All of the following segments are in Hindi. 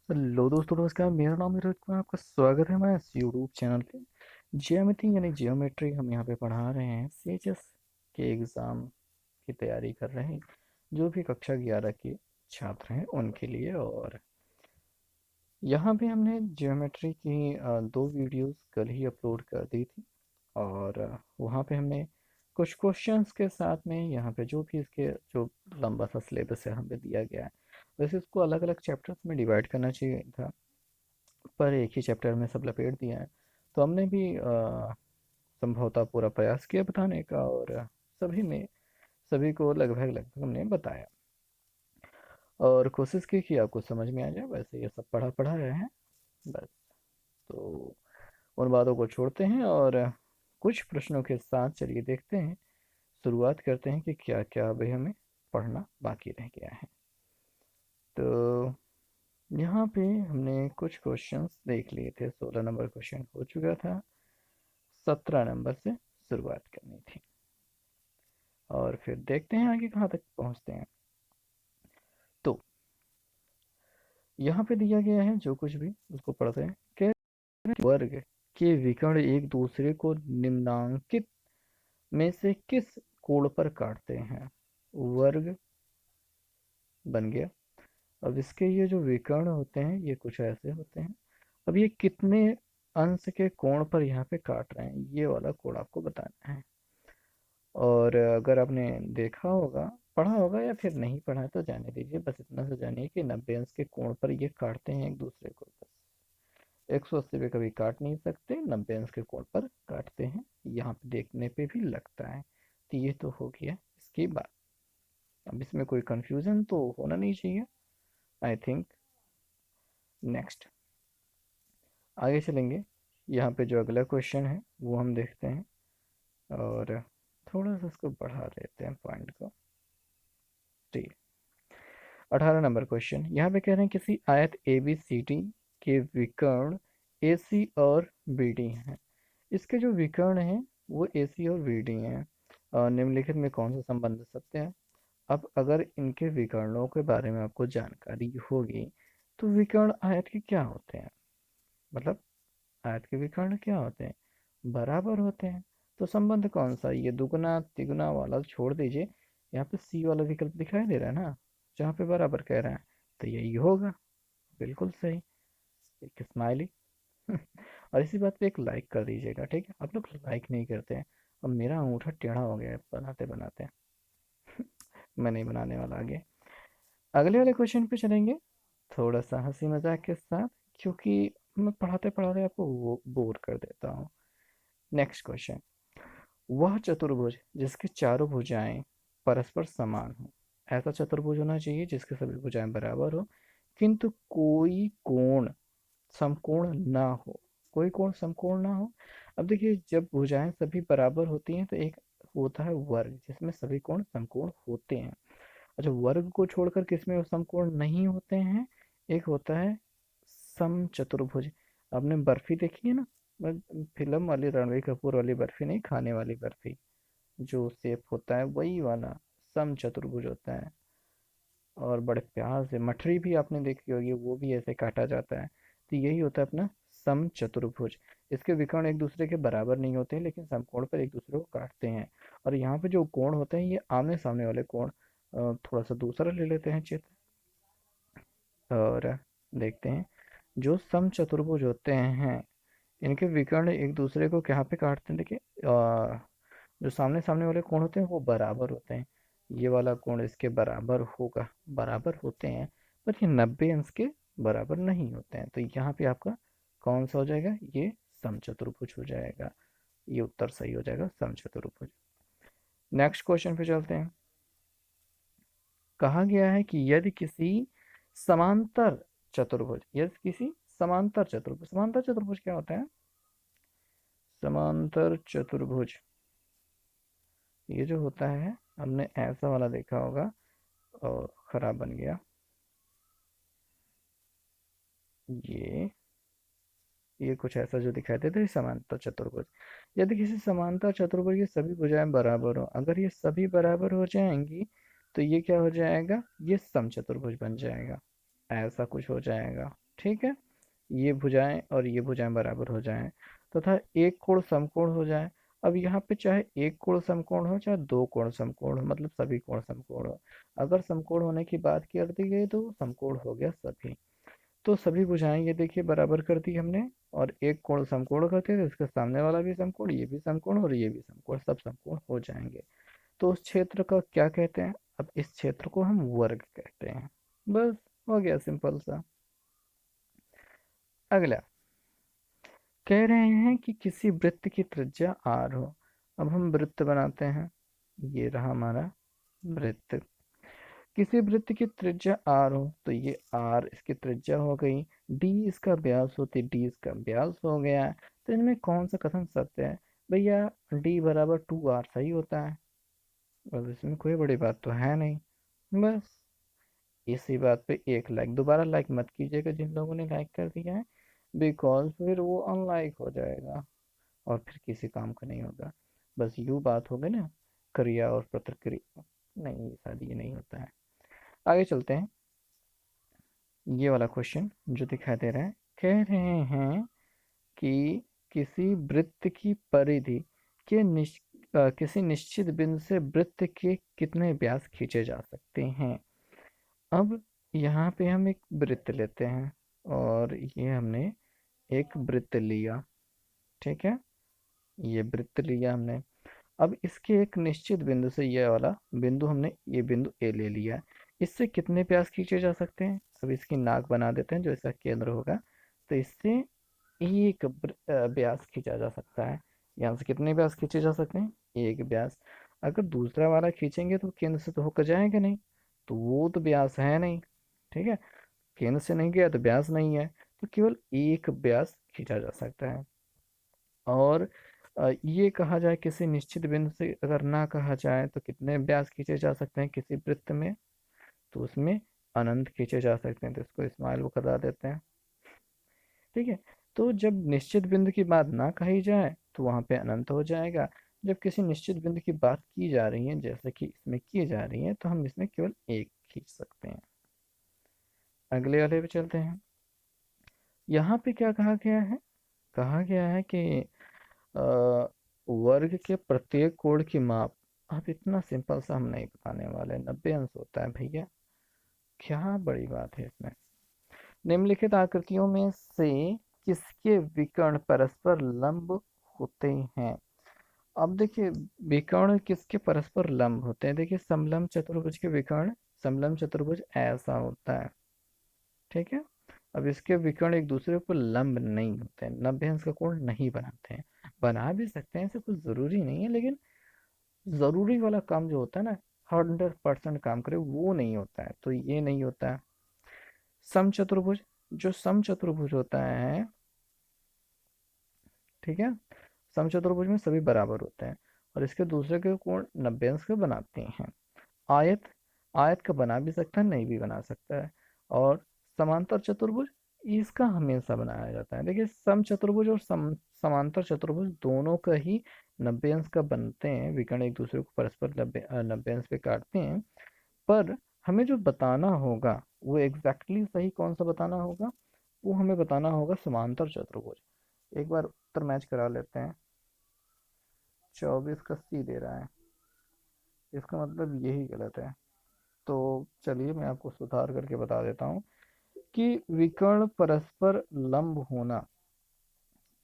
हेलो दोस्तों, नमस्कार। मेरा नाम है रोहित कुमार। आपका स्वागत है हमारे इस यूट्यूब चैनल पे। ज्योमेट्री यानी जियोमेट्री हम यहाँ पे पढ़ा रहे हैं। सीएचएस के एग्ज़ाम की तैयारी कर रहे हैं जो भी कक्षा 11 के छात्र हैं उनके लिए। और यहाँ पे हमने ज्योमेट्री की दो वीडियोस कल ही अपलोड कर दी थी। और वहाँ पे हमने कुछ क्वेश्चंस के साथ में यहाँ पे जो भी इसके जो लंबा सा सिलेबस है हमें दिया गया है। वैसे इसको अलग अलग चैप्टर्स में डिवाइड करना चाहिए था, पर एक ही चैप्टर में सब लपेट दिया है। तो हमने भी संभवतः पूरा प्रयास किया बताने का, और सभी में सभी को लगभग लगभग हमने बताया और कोशिश की कि आपको समझ में आ जाए। वैसे ये सब पढ़ा पढ़ा रहे हैं बस। तो उन बातों को छोड़ते हैं और कुछ प्रश्नों के साथ चलिए देखते हैं, शुरुआत करते हैं कि क्या क्या अभी हमें पढ़ना बाकी रह गया है। तो यहाँ पे हमने कुछ क्वेश्चंस देख लिए थे। 16 नंबर क्वेश्चन हो चुका था, 17 नंबर से शुरुआत करनी थी और फिर देखते हैं आगे कहाँ तक पहुँचते हैं। तो यहाँ पे दिया गया है जो कुछ भी उसको पढ़ते हैं। कह रहे हैं कि वर्ग के विकर्ण एक दूसरे को निम्नांकित में से किस कोण पर काटते हैं। वर्ग बन गया। अब इसके ये जो विकर्ण होते हैं ये कुछ ऐसे होते हैं। अब ये कितने अंश के कोण पर यहाँ पे काट रहे हैं ये वाला कोण आपको बताना है। और अगर आपने देखा होगा, पढ़ा होगा, या फिर नहीं पढ़ा है तो जाने दीजिए। बस इतना सा जानिए कि 90 अंश के कोण पर ये काटते हैं एक दूसरे को। बस 180 पे कभी काट नहीं सकते, 90 अंश के कोण पर काटते हैं। यहाँ पे देखने पे भी लगता है। तो ये तो हो गया इसकी बात। अब इसमें कोई कंफ्यूजन तो होना नहीं चाहिए, आई थिंक। नेक्स्ट आगे चलेंगे। यहाँ पे जो अगला क्वेश्चन है वो हम देखते हैं और थोड़ा सा इसको बढ़ा देते हैं पॉइंट को। ठीक, 18 नंबर क्वेश्चन यहाँ पे कह रहे हैं किसी आयत ए बी सी डी के विकर्ण ए सी और बी डी हैं। इसके जो विकर्ण हैं वो ए सी और बी डी हैं। निम्नलिखित में कौन सा संबंध सत्य है। अब अगर इनके विकर्णों के बारे में आपको जानकारी होगी तो विकर्ण आयत के क्या होते हैं, मतलब आयत के विकर्ण क्या होते हैं, बराबर होते हैं। तो संबंध कौन सा, ये दुगुना तिगुना वाला छोड़ दीजिए। यहाँ पे सी वाला विकल्प दिखाई दे रहा है ना, जहाँ पे बराबर कह रहा है, तो यही होगा। बिल्कुल सही। एक स्माइली। और इसी बात पे एक लाइक कर दीजिएगा, ठीक है। आप लोग लाइक नहीं करते हैं। अब मेरा अंगूठा टेढ़ा हो गया है बनाते बनाते। मैं नहीं बनाने वाला आगे। अगले वाले क्वेश्चन पे चलेंगे, थोड़ा सा हंसी मजाक के साथ, क्योंकि मैं पढ़ाते पढ़ाते आपको वो बोर कर देता हूँ। नेक्स्ट क्वेश्चन, वह चतुर्भुज जिसकी चारों भुजाएं परस्पर समान हो। ऐसा चतुर्भुज होना चाहिए जिसकी सभी भुजाएं बराबर हो किंतु कोई कोण समकोण ना हो। कोई कोण समकोण ना हो। अब देखिए, जब भुजाएं सभी बराबर होती हैं तो एक होता है वर्ग जिसमें सभी कोण समकोण होते हैं। अच्छा, वर्ग को छोड़कर किसमें समकोण नहीं होते हैं, एक होता है समचतुर्भुज। आपने बर्फी देखी है ना, फिल्म वाली रणबीर कपूर वाली बर्फी नहीं, खाने वाली बर्फी, जो शेप होता है वही वाला समचतुर्भुज होता है। और बड़े प्यार से मठरी भी आपने देखी होगी, वो भी ऐसे काटा जाता है। तो यही होता है अपना समचतुर्भुज। इसके विकर्ण एक दूसरे के बराबर नहीं होते हैं लेकिन समकोण पर एक दूसरे को काटते हैं। और यहाँ पे जो कोण होते हैं ये आमने सामने वाले कोण। थोड़ा सा दूसरा ले लेते हैं चित्र और देखते हैं। जो समचतुर्भुज होते हैं इनके विकर्ण एक दूसरे को कहाँ पे काटते हैं, देखिए। जो सामने सामने वाले कोण होते हैं वो बराबर होते हैं। ये वाला कोण इसके बराबर होगा, बराबर होते हैं, पर ये 90 अंश के बराबर नहीं होते हैं। तो यहाँ पे आपका कौन सा हो जाएगा, ये समचतुर्भुज हो जाएगा। ये उत्तर सही हो जाएगा, समचतुर्भुज। नेक्स्ट क्वेश्चन पे चलते हैं। कहा गया है कि यदि किसी समांतर चतुर्भुज, यदि किसी समांतर चतुर्भुज, समांतर चतुर्भुज क्या होता है, समांतर चतुर्भुज ये जो होता है, हमने ऐसा वाला देखा होगा और खराब बन गया। ये ये कुछ ऐसा जो दिखाई देता है समांतर चतुर्भुज। यदि किसी समांतर चतुर्भुज की सभी भुजाएं बराबर हो, अगर ये सभी बराबर हो जाएंगी तो ये क्या हो जाएगा, ये समचतुर्भुज बन जाएगा। ऐसा कुछ हो जाएगा, ठीक है, ये भुजाएं और ये भुजाएं बराबर हो जाएं तथा एक कोण समकोण हो जाए। अब यहाँ पे चाहे एक कोण समकोण हो चाहे दो कोण समकोण हो, मतलब सभी कोण समकोण हो। अगर समकोण होने की बात कर दी गई तो समकोण हो गया सभी। तो सभी भुजाएं ये देखिए बराबर कर दी हमने, और एक कोण समकोण करते हैं तो इसके सामने वाला भी समकोण, ये भी समकोण और ये भी समकोण, सब समकोण हो जाएंगे। तो उस क्षेत्र का क्या कहते हैं? अब इस क्षेत्र को हम वर्ग कहते हैं। बस, हो गया सिंपल सा। अगला कह रहे हैं कि किसी वृत्त की त्रिज्या r हो। अब हम वृत्त बनाते हैं, ये रहा हमारा वृत्त। किसी वृत्त की त्रिज्या r हो तो ये r इसकी त्रिज्या हो गई, d इसका व्यास होती d इसका व्यास हो गया। तो इनमें कौन सा कथन सत्य है? भैया d बराबर 2r सही होता है, बस इसमें कोई बड़ी बात तो है नहीं। बस इसी बात पे एक लाइक, दोबारा लाइक मत कीजिएगा जिन लोगों ने लाइक कर दिया है, बिकॉज फिर वो अनलाइक हो जाएगा और फिर किसी काम का नहीं होगा। बस यूँ बात हो गई ना, क्रिया और प्रतिक्रिया, नहीं शायद ये नहीं होता है। आगे चलते हैं। ये वाला क्वेश्चन जो दिखाई दे रहा है, कह रहे हैं कि किसी वृत्त की परिधि के किसी निश्चित बिंदु से वृत्त के कितने व्यास खींचे जा सकते हैं। अब यहाँ पे हम एक वृत्त लेते हैं और ये हमने एक वृत्त लिया, ठीक है, ये वृत्त लिया हमने। अब इसके एक निश्चित बिंदु से, ये वाला बिंदु हमने ये बिंदु ए ले लिया, इससे कितने व्यास खींचे जा सकते हैं? अब इसकी नाक बना देते हैं जो इसका केंद्र होगा, तो इससे एक व्यास खींचा जा सकता है। यहाँ से कितने व्यास खींचे जा सकते हैं? एक व्यास। अगर दूसरा वाला खींचेंगे तो केंद्र से तो होकर जाएगा नहीं, तो वो तो व्यास है नहीं, ठीक है, केंद्र से नहीं गया तो व्यास नहीं है, तो केवल एक व्यास खींचा जा सकता है। और ये कहा जाए किसी निश्चित बिंदु से अगर ना कहा जाए तो कितने व्यास खींचे जा सकते हैं किसी वृत्त में, तो उसमें अनंत खींचे जा सकते हैं, तो इसको स्माइल वो करा देते हैं, ठीक है। तो जब निश्चित बिंदु की बात ना कही जाए तो वहां पे अनंत हो जाएगा। जब किसी निश्चित बिंदु की बात की जा रही है जैसे कि इसमें की जा रही है तो हम इसमें केवल एक खींच सकते हैं। अगले वाले पे चलते हैं। यहाँ पे क्या कहा गया है? कहा गया है कि अ, वर्ग के प्रत्येक कोण की माप। अब इतना सिंपल सा हम नहीं बताने वाले, 90 अंश होता है भैया, क्या बड़ी बात है इसमें। निम्नलिखित आकृतियों में से किसके विकर्ण परस्पर लंब होते हैं? अब देखिए, विकर्ण किसके परस्पर लंब होते हैं? देखिए समलंब चतुर्भुज के विकर्ण, समलंब चतुर्भुज ऐसा होता है, ठीक है। अब इसके विकर्ण एक दूसरे पर लंब नहीं होते हैं, 90 अंश का कोण नहीं बनाते हैं। बना भी सकते हैं, ऐसे कुछ जरूरी नहीं है, लेकिन जरूरी वाला काम जो होता है ना, 100% काम करे, वो नहीं होता है, तो ये नहीं होता है। समचतुर्भुज, जो समचतुर्भुज होता है, ठीक है, समचतुर्भुज में सभी बराबर होते हैं और इसके दूसरे के कोण 90 अंश के बनाते हैं। आयत, आयत का बना भी सकता है नहीं भी बना सकता है। और समांतर चतुर्भुज, इसका हमेशा बनाया जाता है। देखिए समचतुर्भुज और समांतर चतुर्भुज दोनों का ही 90 अंश का बनते हैं, विकर्ण एक दूसरे को परस्पर 90 अंश पे काटते हैं। पर हमें जो बताना होगा वो एग्जैक्टली सही कौन सा बताना होगा, वो हमें बताना होगा समांतर चतुर्भुज। एक बार उत्तर मैच करा लेते हैं। 24 का सी दे रहा है, इसका मतलब यही गलत है। तो चलिए मैं आपको सुधार करके बता देता हूँ कि विकर्ण परस्पर लंब होना,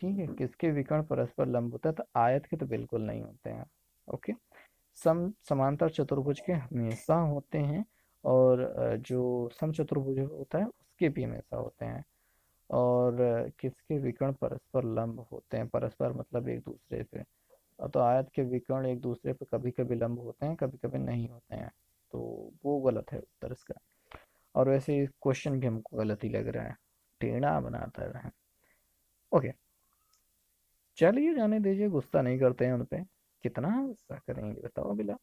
ठीक है, किसके विकर्ण परस्पर लंब होता है? तो आयत के तो बिल्कुल नहीं होते हैं, ओके। समांतर चतुर्भुज के हमेशा होते हैं, और जो सम चतुर्भुज होता है उसके भी हमेशा होते हैं। और किसके विकर्ण परस्पर लंब होते हैं? परस्पर मतलब एक दूसरे पे। तो आयत के विकर्ण एक दूसरे पे कभी कभी लंब होते हैं, कभी कभी नहीं होते हैं, तो वो गलत है उत्तर इसका। और वैसे क्वेश्चन भी हमको गलत ही लग रहा है, टेढ़ा बनाता है। ओके, चलिए जाने दीजिए, गुस्सा नहीं करते हैं उन पे, कितना गुस्सा करेंगे बताओ बिला।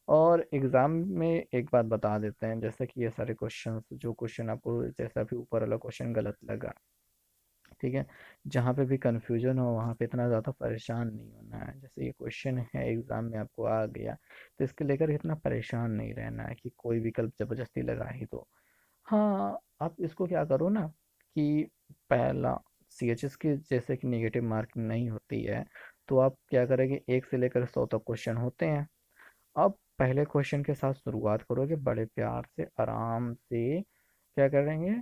और एग्जाम में एक बात बता देते हैं, जैसे कि ये सारे क्वेश्चन, जो क्वेश्चन आपको जैसा भी ऊपर वाला क्वेश्चन गलत लगा, ठीक है, जहाँ पे भी कंफ्यूजन हो वहाँ पे इतना ज़्यादा परेशान नहीं होना है। जैसे ये क्वेश्चन है एग्जाम में आपको आ गया, तो इसके लेकर इतना परेशान नहीं रहना है कि कोई विकल्प जबरदस्ती लगा ही दो। हाँ, आप इसको क्या करो ना कि पहला सीएचएस की जैसे कि नेगेटिव मार्किंग नहीं होती है, तो आप क्या करेंगे, 1 से लेकर 100 तक क्वेश्चन होते हैं। अब पहले क्वेश्चन के साथ शुरुआत करोगे, बड़े प्यार से आराम से क्या करेंगे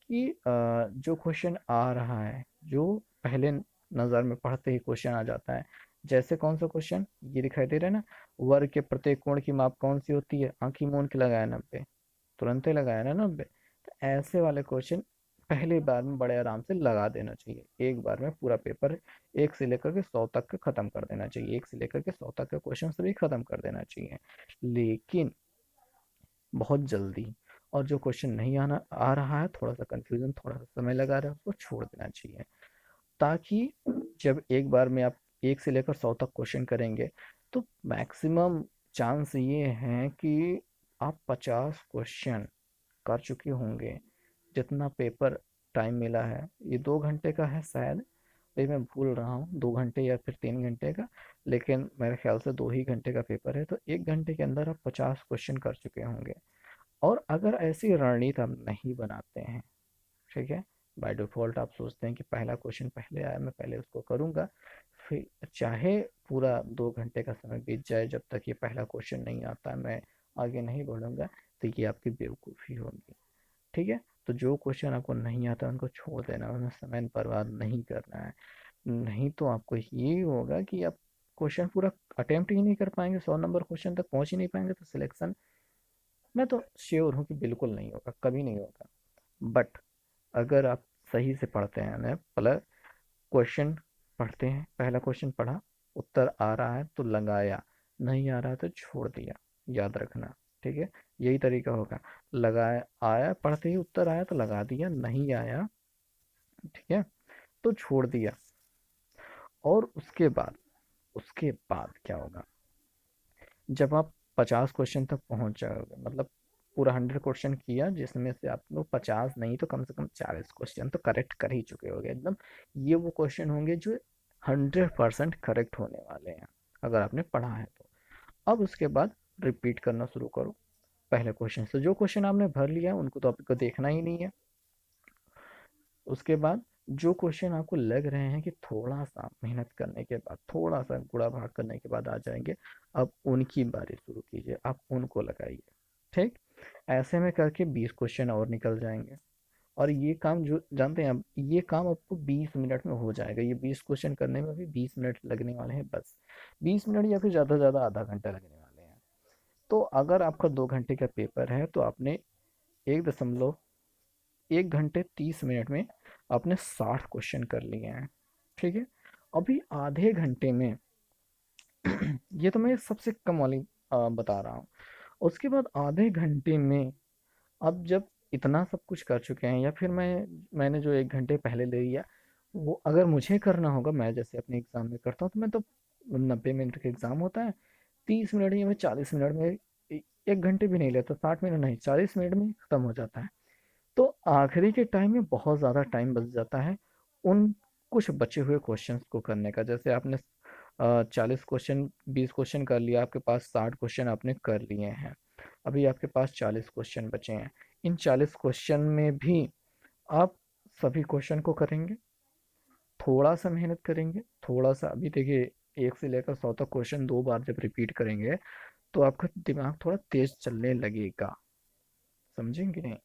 कि जो क्वेश्चन आ रहा है, जो पहले नज़र में पढ़ते ही क्वेश्चन आ जाता है, जैसे कौन सा क्वेश्चन ये दिखाई दे रहा है ना, वर्ग के प्रत्येक कोण की माप कौन सी होती है, आंखी मूंद के लगाया 90, तुरंत ही लगाया ना 90। तो ऐसे वाले क्वेश्चन पहली बार में बड़े आराम से लगा देना चाहिए, एक बार में पूरा पेपर 1 से लेकर के 100 तक का खत्म कर देना चाहिए, 1 से लेकर के 100 तक के क्वेश्चन भी खत्म कर देना चाहिए। लेकिन बहुत जल्दी और जो क्वेश्चन नहीं आना आ रहा है, थोड़ा सा कंफ्यूजन, थोड़ा सा समय लगा रहा है, उसको छोड़ देना चाहिए, ताकि जब एक बार में आप 1 से लेकर 100 तक क्वेश्चन करेंगे, तो मैक्सिमम चांस ये हैं कि आप 50 क्वेश्चन कर चुके होंगे। जितना पेपर टाइम मिला है, ये 2 घंटे का है शायद, ये मैं भूल रहा हूँ, 2 घंटे या फिर 3 घंटे का, लेकिन मेरे ख्याल से 2 ही घंटे का पेपर है, तो 1 घंटे के अंदर आप 50 क्वेश्चन कर चुके होंगे। और अगर ऐसी रणनीति आप नहीं बनाते हैं, ठीक है, बाय डिफ़ॉल्ट आप सोचते हैं कि पहला क्वेश्चन पहले आया, मैं पहले उसको करूँगा, फिर चाहे पूरा 2 घंटे का समय बीत जाए, जब तक ये पहला क्वेश्चन नहीं आता मैं आगे नहीं बढ़ूँगा, तो ये आपकी बेवकूफ़ी होगी। ठीक है, तो जो क्वेश्चन आपको नहीं आता उनको छोड़ देना, उनमें समय बर्बाद नहीं करना है। नहीं तो आपको ये होगा कि आप क्वेश्चन पूरा अटेम्प्ट ही नहीं कर पाएंगे, 100 नंबर क्वेश्चन तक पहुंच ही नहीं पाएंगे, तो सिलेक्शन मैं तो श्योर हूँ कि बिल्कुल नहीं होगा, कभी नहीं होगा। बट अगर आप सही से पढ़ते हैं ना, पहले क्वेश्चन पढ़ते हैं, पहला क्वेश्चन पढ़ा, उत्तर आ रहा है तो लगाया, नहीं आ रहा है तो छोड़ दिया, याद रखना। ठीक है, यही तरीका होगा। लगाया, आया, पढ़ते ही उत्तर आया तो लगा दिया, नहीं आया, ठीक है, तो छोड़ दिया। और उसके बाद क्या होगा, जब आप 50 क्वेश्चन तक पहुंच जाओगे, मतलब पूरा 100 क्वेश्चन किया, जिसमें से आप लोग 50 नहीं तो कम से कम 40 क्वेश्चन तो करेक्ट कर ही चुके होगे एकदम। ये वो क्वेश्चन होंगे जो 100% करेक्ट होने वाले हैं, अगर आपने पढ़ा है तो। अब उसके बाद रिपीट करना शुरू करो, पहले क्वेश्चन से जो क्वेश्चन आपने भर लिया उनको तो आपको देखना ही नहीं है। उसके बाद जो क्वेश्चन आपको लग रहे हैं कि थोड़ा सा मेहनत करने के बाद, थोड़ा सा गुणा भाग करने के बाद आ जाएंगे, अब उनकी बारी शुरू कीजिए, आप उनको लगाइए। ठीक, ऐसे में करके 20 क्वेश्चन और निकल जाएंगे। और ये काम जो जानते हैं आप, ये काम आपको 20 मिनट में हो जाएगा, ये 20 क्वेश्चन करने में भी 20 मिनट लगने वाले हैं बस, 20 मिनट या फिर ज़्यादा से ज़्यादा आधा घंटा लगने वाले हैं। तो अगर आपका 2 घंटे का पेपर है, तो आपने 1.1 घंटे 30 मिनट में आपने 60 क्वेश्चन कर लिए हैं। ठीक है, अभी आधे घंटे में ये तो मैं सबसे कम वाली बता रहा हूँ। उसके बाद आधे घंटे में अब जब इतना सब कुछ कर चुके हैं, या फिर मैंने जो 1 घंटे पहले ले लिया, वो अगर मुझे करना होगा, मैं जैसे अपने एग्ज़ाम में करता हूँ, तो मैं तो 90 मिनट का एग्ज़ाम होता है, 30 मिनट या फिर 40 मिनट में, 1 घंटे भी नहीं लेता, 60 मिनट नहीं, 40 मिनट में ख़त्म हो जाता है। तो आखिरी के टाइम में बहुत ज़्यादा टाइम बच जाता है उन कुछ बचे हुए क्वेश्चंस को करने का। जैसे आपने 40 क्वेश्चन, 20 क्वेश्चन कर लिया, आपके पास 60 क्वेश्चन आपने कर लिए हैं, अभी आपके पास 40 क्वेश्चन बचे हैं। इन 40 क्वेश्चन में भी आप सभी क्वेश्चन को करेंगे, थोड़ा सा मेहनत करेंगे, थोड़ा सा, अभी देखिए 1 से लेकर 100 तक क्वेश्चन 2 बार जब रिपीट करेंगे, तो आपका दिमाग थोड़ा तेज चलने लगेगा, समझेंगे।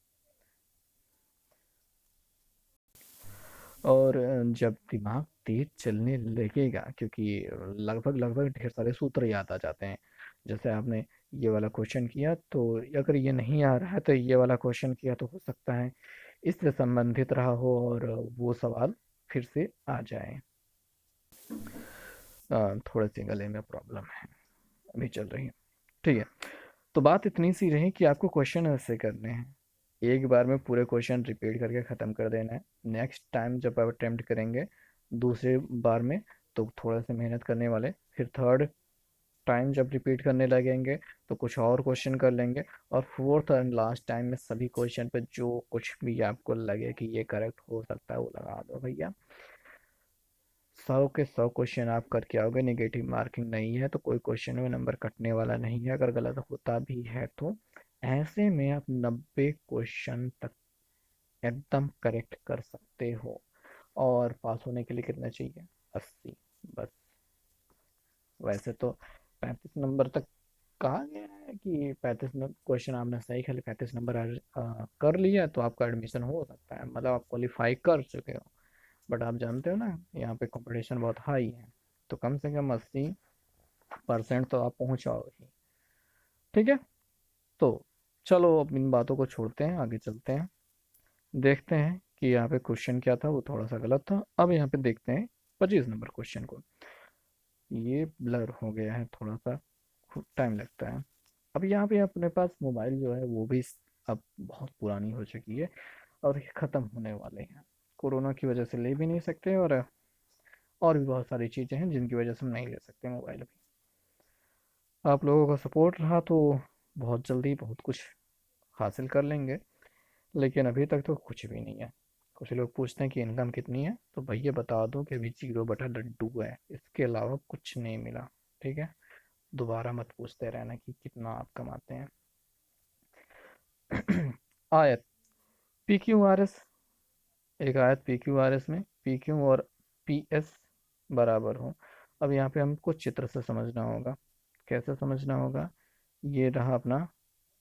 और जब दिमाग तेज चलने लगेगा, क्योंकि लगभग लगभग ढेर सारे सूत्र याद आ जाते हैं। जैसे आपने ये वाला क्वेश्चन किया, तो अगर ये नहीं आ रहा है तो ये वाला क्वेश्चन किया, तो हो सकता है इससे संबंधित रहा हो और वो सवाल फिर से आ जाए। थोड़े से गले में प्रॉब्लम है, अभी चल रही है। ठीक है, तो बात इतनी सी रही कि आपको क्वेश्चन ऐसे करने हैं, एक बार में पूरे क्वेश्चन रिपीट करके ख़त्म कर देना है। नेक्स्ट टाइम जब आप अटेम्प्ट करेंगे दूसरे बार में, तो थोड़ा सा मेहनत करने वाले, फिर थर्ड टाइम जब रिपीट करने लगेंगे तो कुछ और क्वेश्चन कर लेंगे, और फोर्थ एंड लास्ट टाइम में सभी क्वेश्चन पे जो कुछ भी आपको लगे कि ये करेक्ट हो सकता है वो लगा दो भैया। 100 के 100 क्वेश्चन आप करके आओगे, नेगेटिव मार्किंग नहीं है, तो कोई क्वेश्चन में नंबर कटने वाला नहीं है, अगर गलत होता भी है तो ऐसे में आप 90 क्वेश्चन तक एकदम करेक्ट कर सकते हो। और पास होने के लिए कितना चाहिए? 80 बस। वैसे तो 35 नंबर तक कहा गया है कि 35 क्वेश्चन आपने सही खाली 35 नंबर कर लिया तो आपका एडमिशन हो सकता है, मतलब आप क्वालिफाई कर चुके हो। बट आप जानते हो ना यहाँ पे कंपटीशन बहुत हाई है, तो कम से कम 80% तो आप पहुँचाओ ही। ठीक है, तो चलो अब इन बातों को छोड़ते हैं, आगे चलते हैं। देखते हैं कि यहाँ पे क्वेश्चन क्या था, वो थोड़ा सा गलत था। अब यहाँ पे देखते हैं 25 नंबर क्वेश्चन को। ये ब्लर हो गया है थोड़ा सा, टाइम लगता है। अब यहाँ पे अपने पास मोबाइल जो है वो भी अब बहुत पुरानी हो चुकी है और ये ख़त्म होने वाले हैं। कोरोना की वजह से ले भी नहीं सकते, और भी बहुत सारी चीज़ें हैं जिनकी वजह से हम नहीं ले सकते मोबाइल अभी। आप लोगों का सपोर्ट रहा तो बहुत जल्दी बहुत कुछ हासिल कर लेंगे, लेकिन अभी तक तो कुछ भी नहीं है। कुछ लोग पूछते हैं कि इनकम कितनी है, तो भैया बता दूं कि अभी 0/2 है, इसके अलावा कुछ नहीं मिला। ठीक है, दोबारा मत पूछते रहना कि कितना आप कमाते हैं। आयत पी क्यू आर एस, एक आयत पी क्यू आर एस में पी क्यू और पी एस बराबर हो। अब यहाँ पे हमको चित्र से समझना होगा। कैसे समझना होगा? ये रहा अपना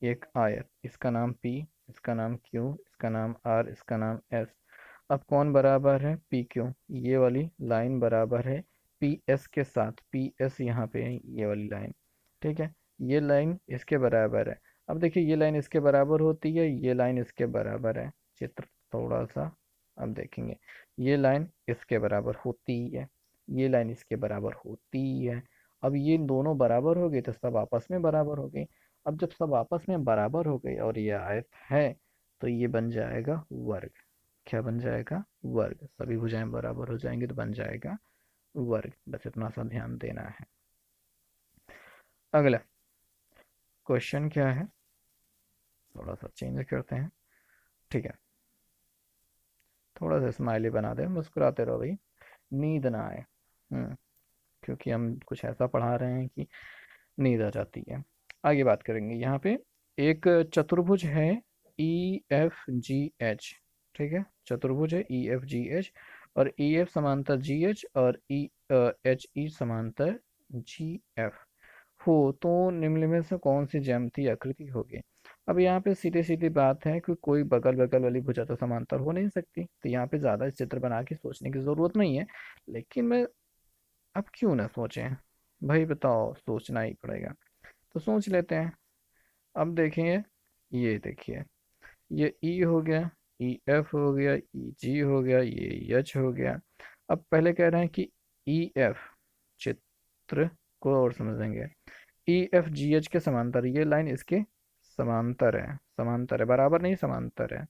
एक आयत, इसका नाम पी, इसका नाम क्यू, इसका नाम आर, इसका नाम एस। अब कौन बराबर है? पी क्यू, ये वाली लाइन बराबर है पी एस के साथ। पी एस यहाँ पे है, ये वाली लाइन। ठीक है, ये लाइन इसके बराबर है। अब देखिए ये लाइन इसके बराबर होती है, ये लाइन इसके बराबर है। चित्र थोड़ा सा अब देखेंगे, ये लाइन इसके बराबर होती है, ये लाइन इसके बराबर होती है। अब ये दोनों बराबर हो गए तो सब आपस में बराबर हो गए। अब जब सब आपस में बराबर हो गए और ये आयत है, तो ये बन जाएगा वर्ग। क्या बन जाएगा? वर्ग। सभी भुजाएं बराबर हो जाएंगी तो बन जाएगा वर्ग। बस इतना सा ध्यान देना है। अगला क्वेश्चन क्या है, थोड़ा सा चेंज करते हैं। ठीक है, थोड़ा सा स्माइली बना दे, मुस्कुराते रहो भाई, नींद ना आए। क्योंकि हम कुछ ऐसा पढ़ा रहे हैं कि नींद आ जाती है। आगे बात करेंगे यहाँ पे। एक चतुर्भुज है ई एफ जी एच। ठीक है, चतुर्भुज है ई एफ जी एच, और ई एफ समांतर जी एच, और ई एच ई समांतर जी एफ हो, तो निम्न में से कौन सी ज्यामितीय आकृति होगी? अब यहाँ पे सीधी सीधी बात है कि कोई बगल बगल वाली भुजा तो समांतर हो नहीं सकती, तो यहाँ पे ज़्यादा चित्र बना के सोचने की ज़रूरत नहीं है। लेकिन मैं, अब क्यों ना सोचें भाई, बताओ, सोचना ही पड़ेगा। तो सोच लेते हैं। अब देखेंगे, ये देखिए, ये ई हो गया, ई एफ हो गया, ई जी हो गया, ये एच हो गया। अब पहले कह रहे हैं कि ई एफ, चित्र को और समझेंगे। ई एफ जी एच के समांतर, ये लाइन इसके समांतर है, समांतर है, बराबर नहीं, समांतर है।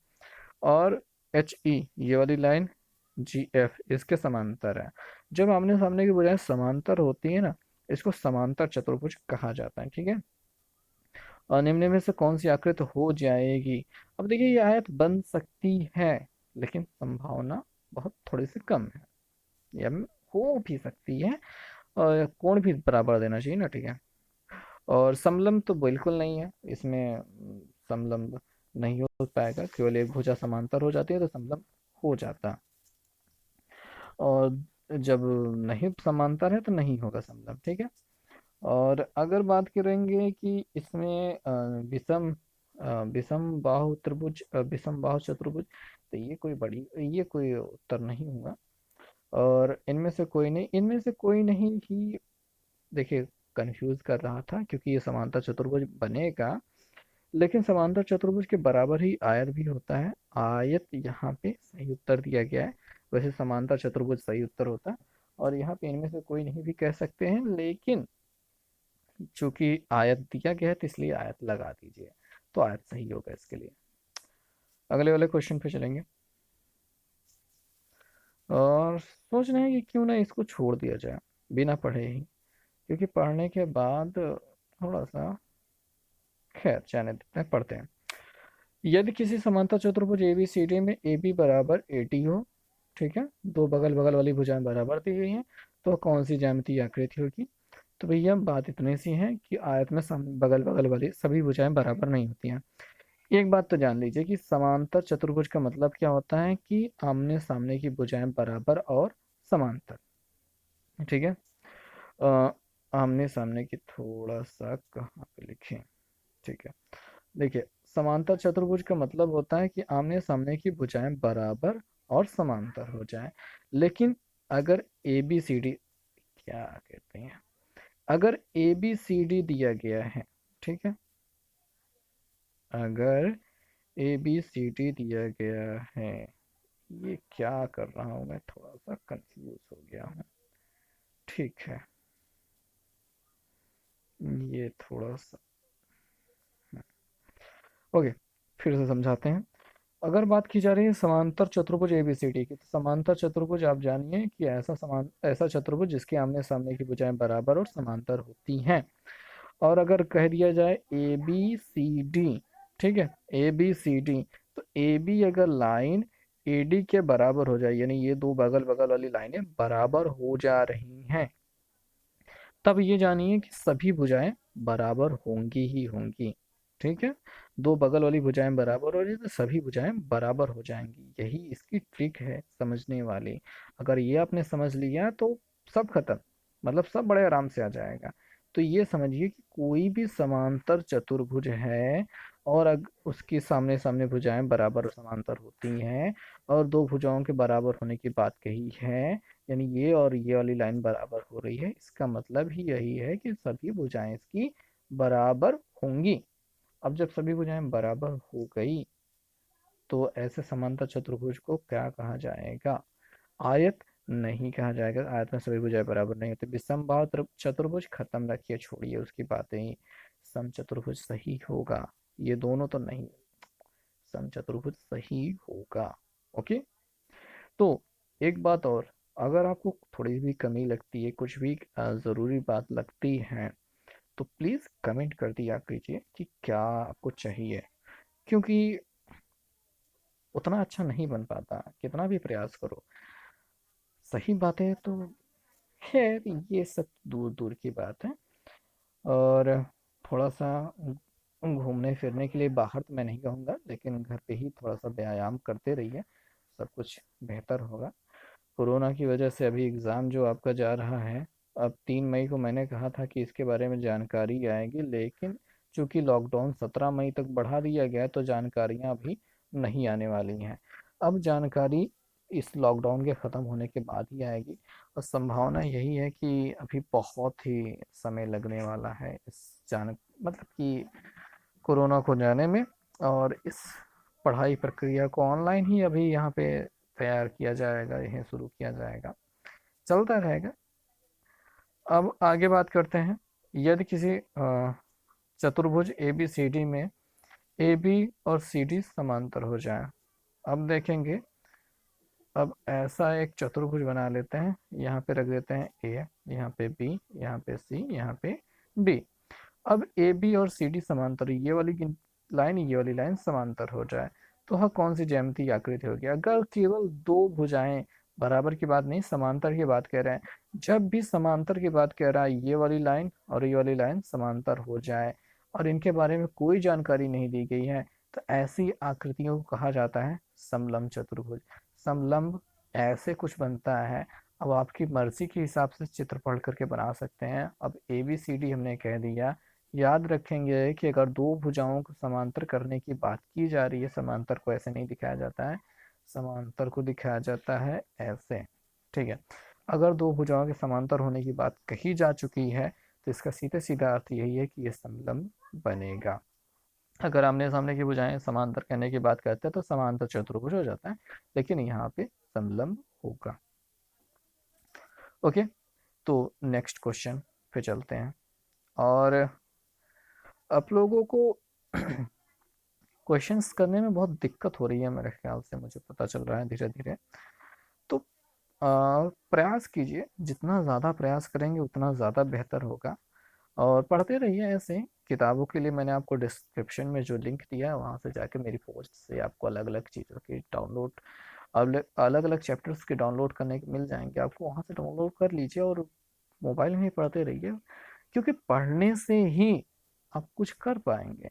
और एच ई, ये वाली लाइन जी एफ इसके समांतर है। जब आमने सामने की बजाय समांतर होती है ना, इसको समांतर चतुर्भुज कहा जाता है। ठीक है, और निम्न में से कौन सी आकृति हो जाएगी? अब देखिए ये आयत बन सकती है, लेकिन संभावना बहुत थोड़ी सी कम है। या हो भी सकती है, और कोण भी बराबर देना चाहिए ना। ठीक है, और समलंब तो बिल्कुल नहीं है इसमें, समलंब नहीं हो पाएगा, केवल एक भुजा समांतर हो जाती है तो समलंब हो जाता। और जब नहीं समांतर है तो नहीं होगा समलंब। ठीक है, और अगर बात करेंगे कि इसमें विषम बाहु त्रिभुज, विषम बाहु चतुर्भुज, तो ये कोई उत्तर नहीं होगा। और इनमें से कोई नहीं, इनमें से कोई नहीं ही, देखिए कंफ्यूज कर रहा था क्योंकि ये समांतर चतुर्भुज बनेगा, लेकिन समांतर चतुर्भुज के बराबर ही आयत भी होता है। आयत यहाँ पे सही उत्तर दिया गया है, वैसे समांतर चतुर्भुज सही उत्तर होता। और यहाँ पे इनमें से कोई नहीं भी कह सकते हैं, लेकिन चूंकि आयत दिया गया है तो इसलिए आयत लगा दीजिए, तो आयत सही होगा इसके लिए। अगले वाले क्वेश्चन पे चलेंगे, और सोच रहे हैं कि क्यों ना इसको छोड़ दिया जाए बिना पढ़े ही, क्योंकि पढ़ने के बाद थोड़ा सा, खैर जाने देते हैं, पढ़ते हैं। यदि किसी समांतर चतुर्भुज ए बी सी डी में ए बी बराबर ए टी हो, ठीक है, दो बगल बगल वाली भुजाएं बराबर दी गई हैं, तो कौन सी ज्यामितीय आकृति होगी? तो भैया बात इतनी सी है कि आयत में बगल बगल वाली सभी भुजाएं बराबर नहीं होती हैं। एक बात तो जान लीजिए कि समांतर चतुर्भुज का मतलब क्या होता है कि आमने सामने की भुजाएं बराबर और समांतर। ठीक है। अ, आमने सामने की थोड़ा सा कहाँ पे लिखें। ठीक है। देखिए, समांतर चतुर्भुज का मतलब होता है कि आमने सामने की भुजाएं बराबर और समांतर हो जाएं। लेकिन अगर ए बी सी डी, क्या कहते हैं, अगर ए बी सी डी दिया गया है, ठीक है, अगर ए बी सी डी दिया गया है, ये क्या कर रहा हूँ मैं, थोड़ा सा कंफ्यूज हो गया हूँ। ठीक है, ये थोड़ा सा, ओके, फिर से समझाते हैं। अगर बात की जा रही है समांतर चतुर्भुज एबीसीडी की, तो समांतर चतुर्भुज आप जानिए कि ऐसा चतुर्भुज जिसके आमने सामने की भुजाएं बराबर और समांतर होती हैं। और अगर कह दिया जाए ए बी सी डी, ठीक है, ए बी सी डी, तो ए बी अगर लाइन ए डी के बराबर हो जाए, यानी ये दो बगल बगल वाली लाइनें बराबर हो जा रही हैं, तब ये जानिए कि सभी भुजाएं बराबर होंगी ही होंगी। ठीक है, दो बगल वाली भुजाएं बराबर हो रही तो सभी भुजाएं बराबर हो जाएंगी। यही इसकी ट्रिक है समझने वाली। अगर ये आपने समझ लिया तो सब खत्म, मतलब सब बड़े आराम से आ जाएगा। तो ये समझिए कि कोई भी समांतर चतुर्भुज है और उसकी सामने सामने भुजाएं बराबर और समांतर होती हैं, और दो भुजाओं के बराबर होने की बात कही है, यानी ये और ये वाली लाइन बराबर हो रही है, इसका मतलब ही यही है कि सभी भुजाएं इसकी बराबर होंगी। अब जब सभी भुजाएं बराबर हो गई, तो ऐसे समांतर चतुर्भुज को क्या कहा जाएगा? आयत नहीं कहा जाएगा। आयत में सभी भुजाएं बराबर नहीं होती। विषमबाहु चतुर्भुज खत्म रखिए, छोड़िए उसकी बातें ही। सम चतुर्भुज सही होगा, ये दोनों तो नहीं, सम चतुर्भुज सही होगा। ओके। तो एक बात और, अगर आपको थोड़ी भी कमी लगती है, कुछ भी ज़रूरी बात लगती है, तो प्लीज़ कमेंट कर दिया कीजिए कि क्या आपको चाहिए, क्योंकि उतना अच्छा नहीं बन पाता कितना भी प्रयास करो। सही बात है तो खैर ये सब दूर दूर की बात है। और थोड़ा सा घूमने फिरने के लिए बाहर तो मैं नहीं कहूँगा, लेकिन घर पे ही थोड़ा सा व्यायाम करते रहिए, सब कुछ बेहतर होगा। कोरोना की वजह से अभी एग्ज़ाम जो आपका जा रहा है, अब 3 मई को मैंने कहा था कि इसके बारे में जानकारी आएगी, लेकिन चूंकि लॉकडाउन 17 मई तक बढ़ा दिया गया, तो जानकारियां अभी नहीं आने वाली हैं। अब जानकारी इस लॉकडाउन के ख़त्म होने के बाद ही आएगी। और संभावना यही है कि अभी बहुत ही समय लगने वाला है इस जान मतलब कि कोरोना को जाने में। और इस पढ़ाई प्रक्रिया को ऑनलाइन ही अभी यहाँ पे तैयार किया जाएगा, यहीं शुरू किया जाएगा, चलता रहेगा। अब आगे बात करते हैं। यदि किसी चतुर्भुज ए बी सी डी में ए बी और सी डी समांतर हो जाए, अब देखेंगे। अब ऐसा एक चतुर्भुज बना लेते हैं, यहाँ पे रख देते हैं ए, यहाँ पे बी, यहाँ पे सी, यहाँ पे डी। अब ए बी और सी डी समांतर, ये वाली लाइन समांतर हो जाए, तो वह कौन सी ज्यामितीय आकृति होगी? अगर केवल दो भुजाएं, बराबर की बात नहीं, समांतर की बात कह रहे हैं, जब भी समांतर की बात कह रहा है, ये वाली लाइन और ये वाली लाइन समांतर हो जाए और इनके बारे में कोई जानकारी नहीं दी गई है, तो ऐसी आकृतियों को कहा जाता है समलंब चतुर्भुज। समलंब ऐसे कुछ बनता है। अब आपकी मर्जी के हिसाब से चित्र पढ़ करके बना सकते हैं। अब ए बी सी डी हमने कह दिया। याद रखेंगे कि अगर दो भुजाओं को समांतर करने की बात की जा रही है, समांतर को ऐसे नहीं दिखाया जाता है, समांतर को दिखाया जाता है ऐसे। ठीक है। अगर दो भुजाओं के समांतर होने की बात कही जा चुकी है, तो इसका सीधे सीधा अर्थ यही है कि ये समलंब बनेगा। अगर आमने सामने की भुजाएं समांतर करने की बात करते हैं, तो समांतर चतुर्भुज हो जाता है, लेकिन यहाँ पे समलंब होगा। ओके। तो नेक्स्ट क्वेश्चन पे चलते हैं। और आप लोगों को क्वेश्चंस करने में बहुत दिक्कत हो रही है मेरे ख्याल से, मुझे पता चल रहा है धीरे धीरे। तो प्रयास कीजिए, जितना ज़्यादा प्रयास करेंगे उतना ज़्यादा बेहतर होगा। और पढ़ते रहिए ऐसे। किताबों के लिए मैंने आपको डिस्क्रिप्शन में जो लिंक दिया है, वहाँ से जाके मेरी पोस्ट से आपको अलग अलग चीज़ों की डाउनलोड, अलग अलग चैप्टर्स के डाउनलोड करने के मिल जाएंगे, आपको वहाँ से डाउनलोड कर लीजिए और मोबाइल में ही पढ़ते रहिए, क्योंकि पढ़ने से ही आप कुछ कर पाएंगे।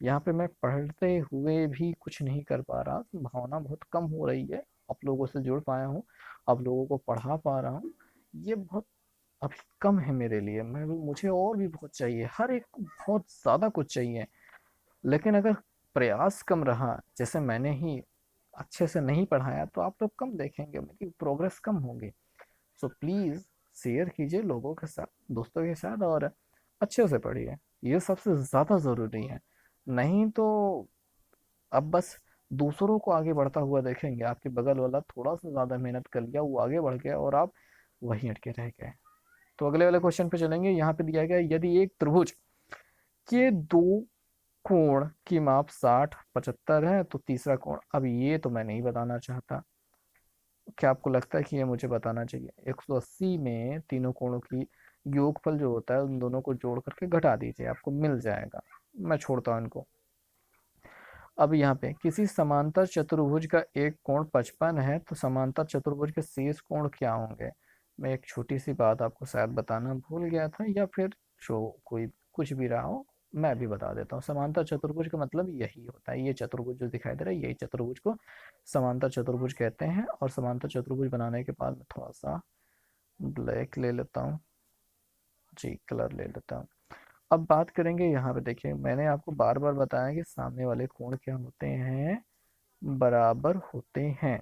यहाँ पे मैं पढ़ते हुए भी कुछ नहीं कर पा रहा, भावना बहुत कम हो रही है। आप लोगों से जुड़ पाया हूँ, आप लोगों को पढ़ा पा रहा हूँ, ये बहुत अभी कम है मेरे लिए। मुझे और भी बहुत चाहिए, हर एक को बहुत ज़्यादा कुछ चाहिए। लेकिन अगर प्रयास कम रहा, जैसे मैंने ही अच्छे से नहीं पढ़ाया, तो आप लोग कम देखेंगे, मेरी प्रोग्रेस कम होगी। सो प्लीज़ शेयर कीजिए लोगों के साथ, दोस्तों के साथ, और अच्छे से पढ़िए, ये सबसे ज़्यादा ज़रूरी है। नहीं तो अब बस दूसरों को आगे बढ़ता हुआ देखेंगे, आपके बगल वाला थोड़ा सा ज़्यादा मेहनत कर लिया, वो आगे बढ़ गया और आप वहीं अटके रह गए। तो अगले वाले क्वेश्चन पे चलेंगे। यहाँ पे दिया गया है, यदि एक त्रिभुज के दो कोण की माप 60 75 है तो तीसरा कोण, अब ये तो मैं नहीं बताना चाहता। क्या आपको लगता है कि ये मुझे बताना चाहिए? 180 में तीनों कोणों की योगफल जो होता है उन दोनों को जोड़ करके घटा दीजिए, आपको मिल जाएगा। मैं छोड़ता हूँ इनको। अब यहाँ पे किसी समांतर चतुर्भुज का एक कोण 55 है तो समांतर चतुर्भुज के शेष कोण क्या होंगे? मैं एक छोटी सी बात आपको शायद बताना भूल गया था, या फिर जो कोई कुछ भी रहा हो, मैं भी बता देता हूँ। समांतर चतुर्भुज का मतलब यही होता है, ये चतुर्भुज जो दिखाई दे रहा है यही चतुर्भुज को समांतर चतुर्भुज कहते हैं। और समांतर चतुर्भुज बनाने के बाद मैं थोड़ा सा ब्लैक ले लेता हूँ, जी कलर ले लेता हूँ। अब बात करेंगे, यहाँ पे देखिए मैंने आपको बार बार बताया कि सामने वाले कोण क्या होते हैं, बराबर होते हैं।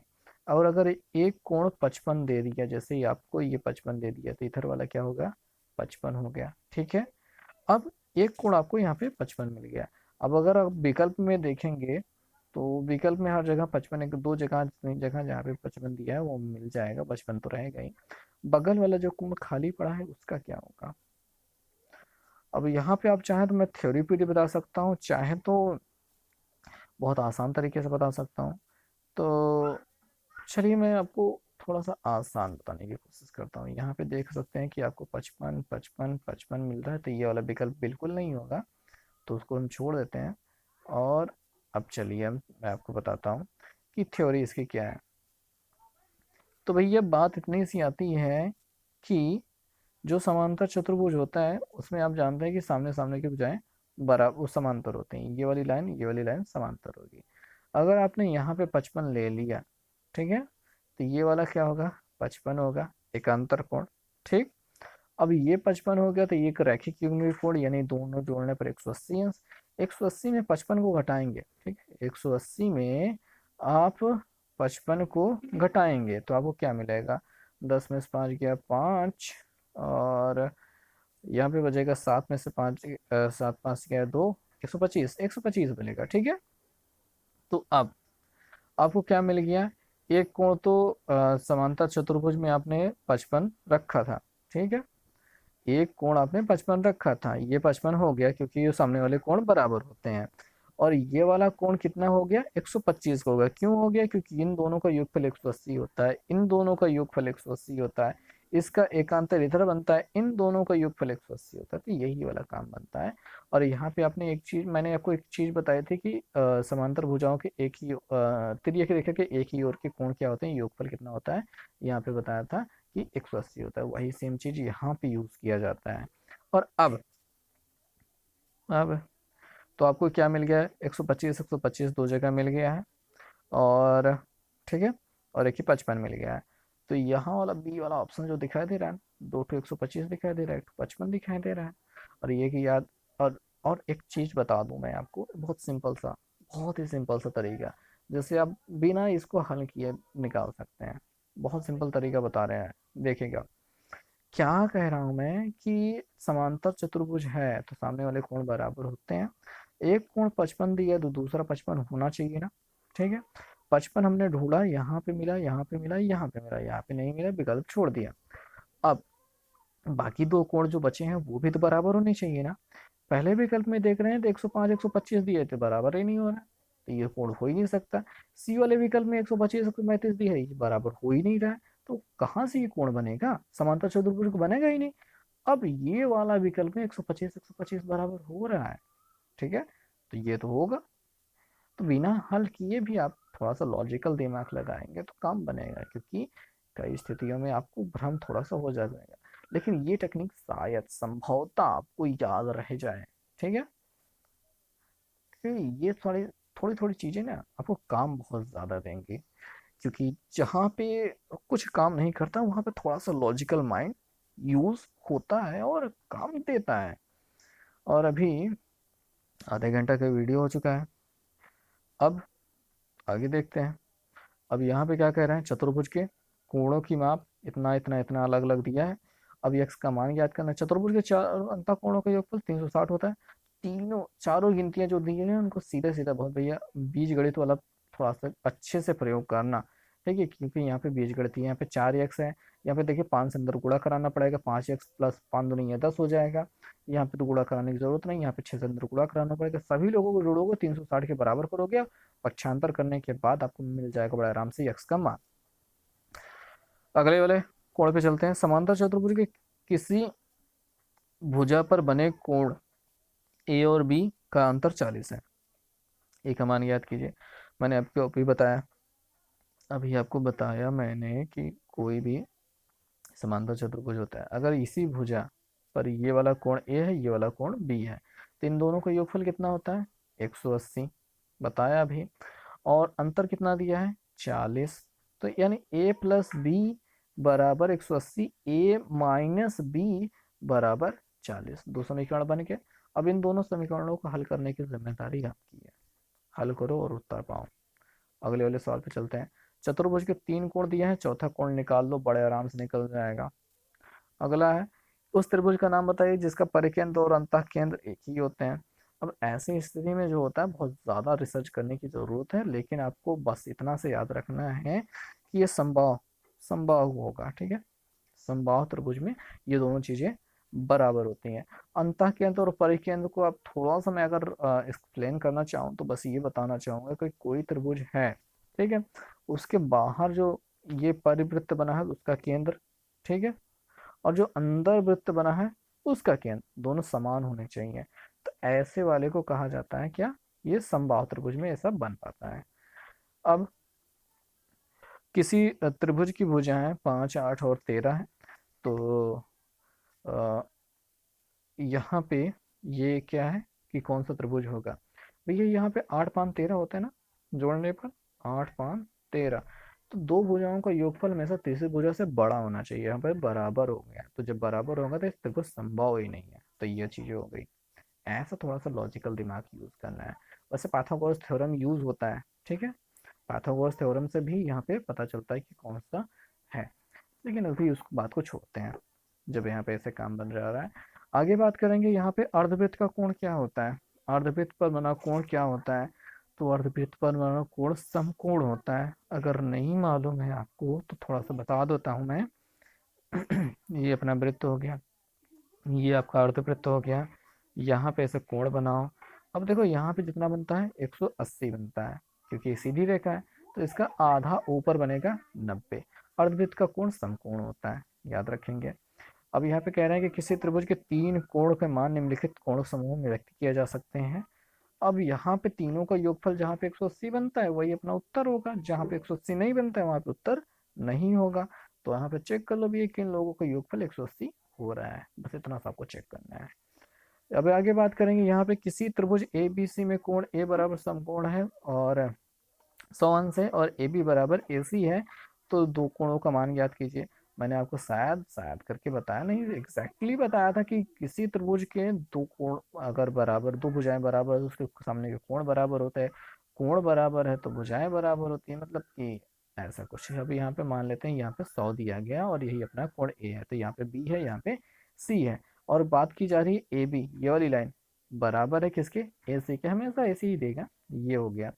और अगर एक कोण 55 दे दिया, जैसे ही आपको ये 55 दे दिया, तो इधर वाला क्या होगा? 55 हो गया, ठीक है। अब एक कोण आपको यहाँ पे 55 मिल गया। अब अगर आप विकल्प में देखेंगे तो विकल्प में हर जगह 55, एक दो जगह जगह जहाँ पे 55 दिया है वो मिल जाएगा, 55 तो रहेगा ही। बगल वाला जो कोण खाली पड़ा है उसका क्या होगा? अब यहाँ पे आप चाहें तो मैं थ्योरी पे भी बता सकता हूँ, चाहे तो बहुत आसान तरीके से बता सकता हूँ। तो चलिए मैं आपको थोड़ा सा आसान बताने की कोशिश करता हूँ। यहाँ पे देख सकते हैं कि आपको 55 55 55 मिल रहा है, तो ये वाला विकल्प बिल्कुल नहीं होगा, तो उसको हम छोड़ देते हैं। और अब चलिए मैं आपको बताता हूँ कि थ्योरी इसकी क्या है। तो भैया बात इतनी सी आती है कि जो समांतर चतुर्भुज होता है उसमें आप जानते हैं कि सामने सामने के बजाय बराबर समांतर होते हैं, ये वाली लाइन समांतर होगी। अगर आपने यहाँ पे 55 ले लिया, ठीक है, तो ये वाला क्या होगा? 55 होगा, एकांतर कोण, ठीक। अब ये 55 हो गया तो ये एक रैखिक युग्मित कोण, यानी दोनों जोड़ने पर 180 अंश। 180 में 55 को घटाएंगे, ठीक है, 180 में आप 55 को घटाएंगे तो आपको क्या मिलेगा? 10 में से 5 गया 5, और यहाँ पे बचेगा 7 में से 5, 7 5 गया 2, 125, 125 बनेगा, ठीक है। तो अब आपको क्या मिल गया? एक कोण तो समांतर चतुर्भुज में आपने 55 रखा था, ठीक है, एक कोण आपने 55 रखा था, ये 55 हो गया क्योंकि ये सामने वाले कोण बराबर होते हैं। और ये वाला कोण कितना हो गया? 125 का हो गया। क्यों हो गया? क्योंकि इन दोनों का योगफल 180 होता है, इन दोनों का योगफल 180 होता है, इसका एकांतर इधर बनता है, इन दोनों का योगफल 180 होता है, तो यही वाला काम बनता है। और यहाँ पे आपने एक चीज, मैंने आपको एक चीज बताई थी कि समांतर भुजाओं के एक ही तिर्यक रेखा के एक ही ओर के कोण क्या होते हैं, योगफल कितना होता है, यहाँ पे बताया था कि 180 होता है। वही सेम चीज यहाँ पे यूज किया जाता है। और अब तो आपको क्या मिल गया है? 125 125 दो जगह मिल गया है, और ठीक है, और एक ही 55 मिल गया है। तो यहाँ वाला बी वाला ऑप्शन जो दिखाई दे रहा है, दो तो 125 दिखाई दे रहा है, एक 55 दिखाई दे रहा है। और ये कि याद, और एक चीज बता दूं मैं आपको, बहुत सिंपल सा, बहुत ही सिंपल सा तरीका, जैसे आप बिना इसको हल किए निकाल सकते हैं। बहुत सिंपल तरीका बता रहे हैं, देखिएगा। क्या कह रहा हूं मैं कि समांतर चतुर्भुज है तो सामने वाले कोण बराबर होते हैं। एक कोण 55 दिया तो दूसरा 55 होना चाहिए ना, ठीक है। 55 हमने ढूंढा, यहाँ पे मिला, यहाँ पे मिला, यहाँ पे मिला, यहाँ पे नहीं मिला, विकल्प छोड़ दिया। अब बाकी दो कोण जो बचे हैं वो भी तो बराबर होने चाहिए ना। पहले विकल्प में देख रहे हैं तो 105 125 दिए थे, बराबर ही नहीं हो रहा, तो ये कोण हो ही नहीं सकता। सी वाले विकल्प में 125 135 दिया है, ये बराबर हो ही नहीं रहा है, तो कहाँ से ये कोण बनेगा? समांतर चतुर्भुज को बनेगा ही नहीं। अब ये वाला विकल्प में 125 125 बराबर हो रहा है, ठीक है, तो ये तो होगा। तो बिना हल किए भी आप थोड़ा सा लॉजिकल दिमाग लगाएंगे तो काम बनेगा, क्योंकि कई स्थितियों में आपको भ्रम थोड़ा सा हो जाएगा। लेकिन ये टेक्निक शायद संभवतः आपको याद रह जाए। ठीक है, क्योंकि ये थोड़ी थोड़ी थोड़ी चीजें ना आपको काम बहुत ज्यादा देंगी। क्योंकि जहाँ पे कुछ काम नहीं करता वहां पे थोड़ा सा लॉजिकल माइंड यूज होता है और काम देता है। और अभी आधे घंटा का वीडियो हो चुका है। अब आगे देखते हैं। अब यहाँ पे क्या कह रहे हैं, चतुर्भुज के कोणों की माप इतना इतना इतना अलग अलग दिया है। अब यक्स का मान ज्ञात करना है। चतुर्भुज के चार अंतः कोणों का योगफल 360 होता है। तीनों चारों गिनतियां जो दी हैं उनको सीधे सीधा बहुत भैया बीज गणित वाला थोड़ा सा अच्छे से प्रयोग करना। ठीक है, क्योंकि यहाँ पे बीज गणित है, यहाँ पे 4x है। यहाँ पे देखिए 5 से अंदर गुणा कराना पड़ेगा, 5x प्लस 5 दूनी 10 हो जाएगा। यहाँ पे तो गुणा कराने की जरूरत नहीं, यहाँ पे 6 से अंदर गुणा कराना पड़ेगा। सभी लोगों को जोड़ोगे 360 के बराबर करोगे, पक्षांतर करने के बाद आपको मिल जाएगा बड़ा आराम से यक्स का मान। अगले वाले कोण पे चलते हैं। समांतर चतुर्भुज के किसी भुजा पर बने कोण ए और बी का अंतर 40 है। एक का मान याद कीजिए। मैंने आपको अभी आपको बताया मैंने कि कोई भी समांतर चतुर्भुज होता है, अगर इसी भुजा पर ये वाला कोण ए है, ये वाला कोण बी है, तो इन दोनों का योगफल कितना होता है, 180 बताया अभी। और अंतर कितना दिया है, 40। तो यानी ए प्लस बी बराबर 180, ए माइनस बी बराबर 40। दो समीकरण बन के अब इन दोनों समीकरणों को हल करने की जिम्मेदारी आपकी है। हल करो और उत्तर पाओ। अगले वाले सवाल पे चलते हैं। चतुर्भुज के 3 कोण दिए हैं, चौथा कोण निकाल लो, बड़े आराम से निकल जाएगा। अगला है, उस त्रिभुज का नाम बताइए जिसका परिकेंद्र और अंतः केंद्र एक ही होते हैं। अब ऐसी स्थिति में जो होता है बहुत ज्यादा रिसर्च करने की जरूरत है, लेकिन आपको बस इतना से याद रखना है कि ये समबाहु समबाहु होगा। ठीक है, समबाहु त्रिभुज में ये दोनों चीजें बराबर होती हैं। अंतः केंद्र और परिकेंद्र को आप थोड़ा सा मैं अगर एक्सप्लेन करना चाहूँ तो बस ये बताना चाहूंगा कि कोई त्रिभुज है, ठीक है, उसके बाहर जो ये परिवृत्त बना है उसका केंद्र, ठीक है, और जो अंदर वृत्त बना है उसका केंद्र दोनों समान होने चाहिए। तो ऐसे वाले को कहा जाता है क्या, ये समबाहु त्रिभुज में ऐसा बन पाता है। अब किसी त्रिभुज की भुजाएं 5, 8 और 13 है। तो अ, यहाँ पे ये क्या है कि कौन सा त्रिभुज होगा भैया, यहाँ पे 8, 5, 13 होता है ना जोड़ने पर, 8, 5, 13। तो दो भुजाओं का योगफल हमेशा तीसरी भुजा से बड़ा होना चाहिए। यहाँ पे बराबर हो गया, तो जब बराबर होगा तो इस त्रिभुज संभव ही नहीं है, तो ये चीजें हो गई। ऐसा थोड़ा सा लॉजिकल दिमाग यूज करना है। वैसे पाइथागोरस थ्योरम यूज होता है, ठीक है, पाइथागोरस थ्योरम से भी यहाँ पे पता चलता है कि कौन सा है। लेकिन अभी उस बात को छोड़ते हैं जब यहाँ पे ऐसे काम बन रहा है। आगे बात करेंगे यहाँ पे अर्धवृत्त का कोण क्या होता है। अर्धवृत्त पर बना कोण क्या होता है, तो अर्धवृत्त पर बना कोण समकोण होता है। अगर नहीं मालूम है आपको तो थोड़ा सा बता देता हूँ मैं। ये अपना वृत्त हो गया, ये आपका अर्धवृत्त हो गया। यहाँ पे ऐसे कोण बनाओ। अब देखो यहाँ पे जितना बनता है 180 बनता है, क्योंकि ये सीधी रेखा है, तो इसका आधा ऊपर बनेगा 90। अर्धवृत्त का कोण समकोण होता है, याद रखेंगे। अब यहाँ पे कह रहे हैं कि किसी त्रिभुज के 3 कोण के मान निम्नलिखित कोण समूह में व्यक्त किए जा सकते हैं। अब यहाँ पे तीनों का योगफल जहाँ पे 180 बनता है वही अपना उत्तर होगा, जहाँ पे 180 नहीं बनता है वहां पे उत्तर नहीं होगा। तो यहाँ पे चेक कर लो भी किन लोगों का योगफल 180 हो रहा है, बस इतना सा आपको चेक करना है। अब आगे बात करेंगे यहाँ पे किसी त्रिभुज ए बी सी में कोण ए बराबर समकोण है और 100 अंश है, और ए बी बराबर ए सी है, तो दो कोणों का मान ज्ञात कीजिए। मैंने आपको शायद शायद करके बताया, नहीं एग्जैक्टली बताया था कि किसी त्रिभुज के दो कोण अगर बराबर, दो भुजाएं बराबर है तो उसके सामने के कोण बराबर होता है। कोण बराबर है तो भुजाएं बराबर होती है, मतलब कि ऐसा कुछ है। अभी यहाँ पे मान लेते हैं यहाँ पे 100 दिया गया और यही अपना कोण ए है, तो यहाँ पे बी है, यहाँ पे सी है। और बात की जा रही है ए बी, ये वाली लाइन बराबर है किसके, ए सी के, हमेशा ऐसे ही देगा। ये हो गया।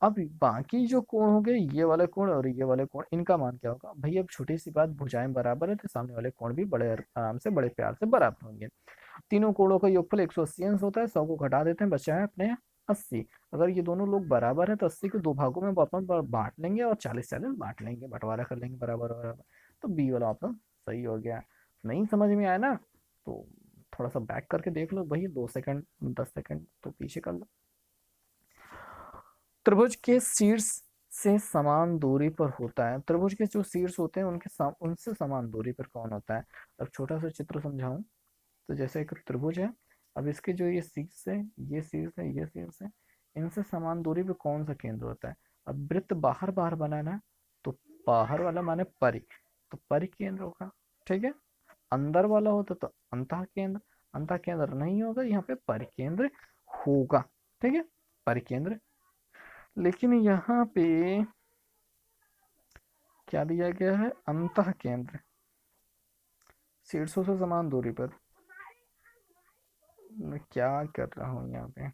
अब बाकी जो कोण हो गए, ये वाले कोण और ये वाले कोण, इनका मान क्या होगा भैया, अब छोटी सी बात, भुजाएं बराबर है तो सामने वाले कोण भी बड़े आराम से बड़े प्यार से बराबर होंगे। तीनों कोणों का योगफल 180 अंश होता है, 100 को घटा देते हैं, बचा है अपने 80। अगर ये दोनों लोग बराबर है तो 80 को दो भागों में अपन बांट लेंगे और 40-40 बांट लेंगे, बंटवारा कर लेंगे बराबर बराबर। तो बी वाला ऑप्शन सही हो गया। नहीं समझ में आया ना, तो थोड़ा सा बैक करके देख लो भाई, 2 सेकंड 10 सेकंड तो पीछे कर लो। त्रिभुज के शीर्ष से समान दूरी पर होता है। त्रिभुज के जो शीर्ष होते हैं उनसे समान दूरी पर कौन होता है। अब छोटा सा चित्र समझाऊं तो जैसे एक त्रिभुज है, अब इसके जो ये शीर्ष है, ये शीर्ष है, ये शीर्ष है, इनसे समान दूरी पे कौन सा केंद्र होता है। अब वृत्त बाहर बाहर बनाना है, तो बाहर वाला माने परि, तो परि केंद्र होगा। ठीक है, अंदर वाला होता तो अंतः केंद्र, अंतः केंद्र नहीं होगा, यहाँ पे परिकेंद्र होगा। ठीक है, परिकेंद्र। लेकिन यहाँ पे क्या दिया गया है, अंतः केंद्र, शीर्षों से समान दूरी पर। मैं क्या कर रहा हूँ यहाँ पे,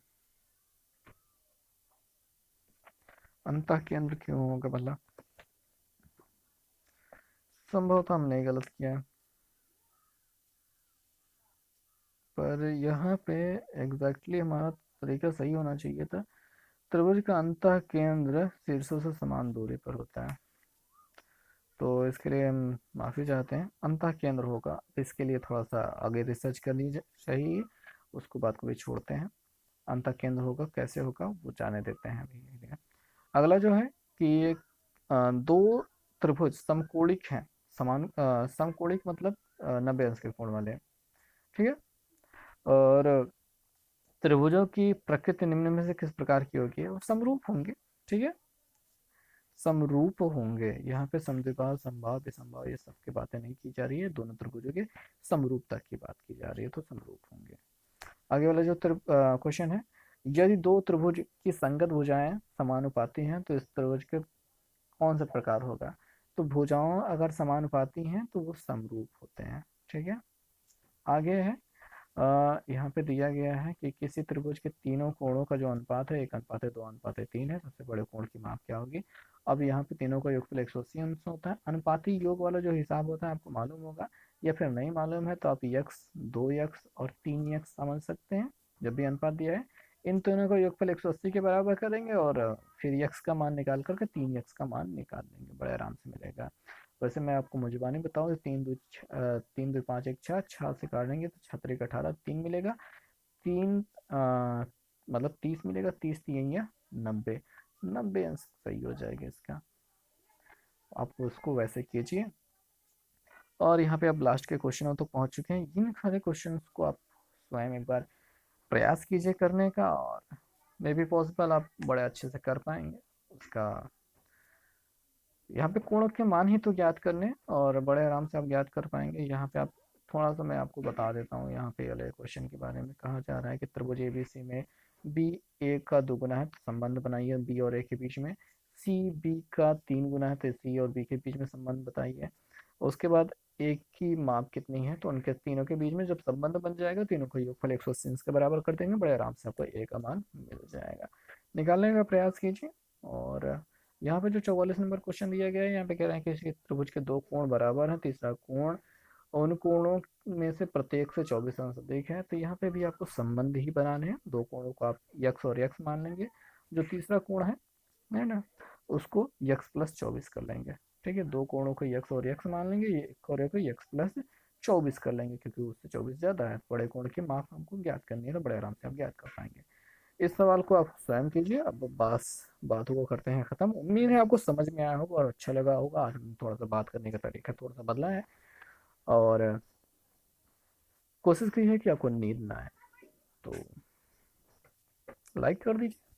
अंतः केंद्र क्यों होगा भला। संभवतः हमने गलत किया है, पर यहाँ पे एग्जैक्टली हमारा तरीका सही होना चाहिए था। त्रिभुज का अंतः केंद्र शीर्षों से समान दूरी पर होता है, तो इसके लिए हम माफ़ी चाहते हैं, अंतः केंद्र होगा। तो इसके लिए थोड़ा सा आगे रिसर्च कर लीजिए, सही उसको बात को भी छोड़ते हैं। अंतः केंद्र होगा, कैसे होगा वो जाने देते हैं अभी। अगला जो है कि दो त्रिभुज समकोणिक हैं, समकोणिक मतलब 90 अंश के कोण वाले हैं। ठीक है, और त्रिभुजों की प्रकृति निम्न में से किस प्रकार की होगी, वो समरूप होंगे। ठीक है, समरूप होंगे। यहाँ पे समद्विबाहु, समबाहु, विसमबाहु ये सब की बातें नहीं की जा रही है, दोनों त्रिभुजों के समरूपता की बात की जा रही है, तो समरूप होंगे। आगे वाला जो क्वेश्चन है, यदि दो त्रिभुज की संगत भुजाएं समानुपाती हैं तो इस त्रिभुज के कौन सा प्रकार होगा। तो भुजाओं अगर समानुपाती हैं तो वो समरूप होते हैं। ठीक है, आगे है यहाँ पे दिया गया है कि किसी त्रिभुज के तीनों कोणों का जो अनुपात है, 1:2:3 है, सबसे बड़े कोण की माप क्या होगी। अब यहाँ पे तीनों का योगफल 180 अंश होता है। अनुपाती योग वाला जो हिसाब होता है आपको मालूम होगा, या फिर नहीं मालूम है तो आप यक्स, 2 यक्स और 3 यक्स समझ सकते हैं। जब भी अनुपात दिया है, इन तीनों का योगफल 180 के बराबर करेंगे और फिर यक्स का मान निकाल करके 3 यक्स का मान निकाल लेंगे, बड़े आराम से मिलेगा। वैसे मैं आपको मुजबानी बताऊँ, 3 2 5 1 6, 6 से काटेंगे तो 6 3 18, 3 मिलेगा। तीन मतलब 30 मिलेगा, 30 3 या 90, 90 अंश सही हो जाएगा इसका। आप उसको वैसे कीजिए। और यहाँ पे अब लास्ट के क्वेश्चनों तो पहुँच चुके हैं, इन सारे क्वेश्चन को आप स्वयं एक बार प्रयास कीजिए करने का, और मे बी पॉसिबल आप बड़े अच्छे से कर पाएंगे उसका। यहाँ पे कोणों के मान ही तो ज्ञात करने, और बड़े आराम से आप ज्ञात कर पाएंगे। यहाँ पे आप थोड़ा सा मैं आपको बता देता हूँ, यहाँ पे वाले क्वेश्चन के बारे में कहा जा रहा है कि त्रिभुज एबीसी में बी ए का 2 गुना है, तो संबंध बनाइए बी और ए के बीच में। सी बी का 3 गुना है, तो सी और बी के बीच में संबंध बताइए। उसके बाद ए की माप कितनी है, तो उनके तीनों के बीच में जब संबंध बन जाएगा, तीनों को योगफल 180 के बराबर कर देंगे, बड़े आराम से आपको ए का मान मिल जाएगा। निकालने का प्रयास कीजिए। और यहाँ पे जो 44 नंबर क्वेश्चन दिया गया है, यहाँ पे कह रहे हैं कि इसके त्रिभुज के दो कोण बराबर हैं, तीसरा कोण उन कोणों में से प्रत्येक से 24 अंश अधिक है। तो यहाँ पे भी आपको संबंध ही बनाने हैं, दो कोणों को आप यक्स और यक्स मान लेंगे। जो तीसरा कोण है ना, उसको यक्स+24 कर लेंगे। ठीक है, दो कोणों को यक्स और यक्स मान लेंगे, ये एक और एक को यक्स+24 कर लेंगे, क्योंकि उससे 24 ज्यादा है। बड़े कोण की माप हमको ज्ञात करनी है, तो बड़े आराम से आप ज्ञात कर पाएंगे। इस सवाल को आप स्वयं कीजिए। अब बस बातों को करते हैं खत्म। उम्मीद है आपको समझ में आया होगा और अच्छा लगा होगा। आज हमने थोड़ा सा बात करने का तरीका थोड़ा सा बदला है, और कोशिश की है कि आपको नींद ना आए, तो लाइक कर दीजिए।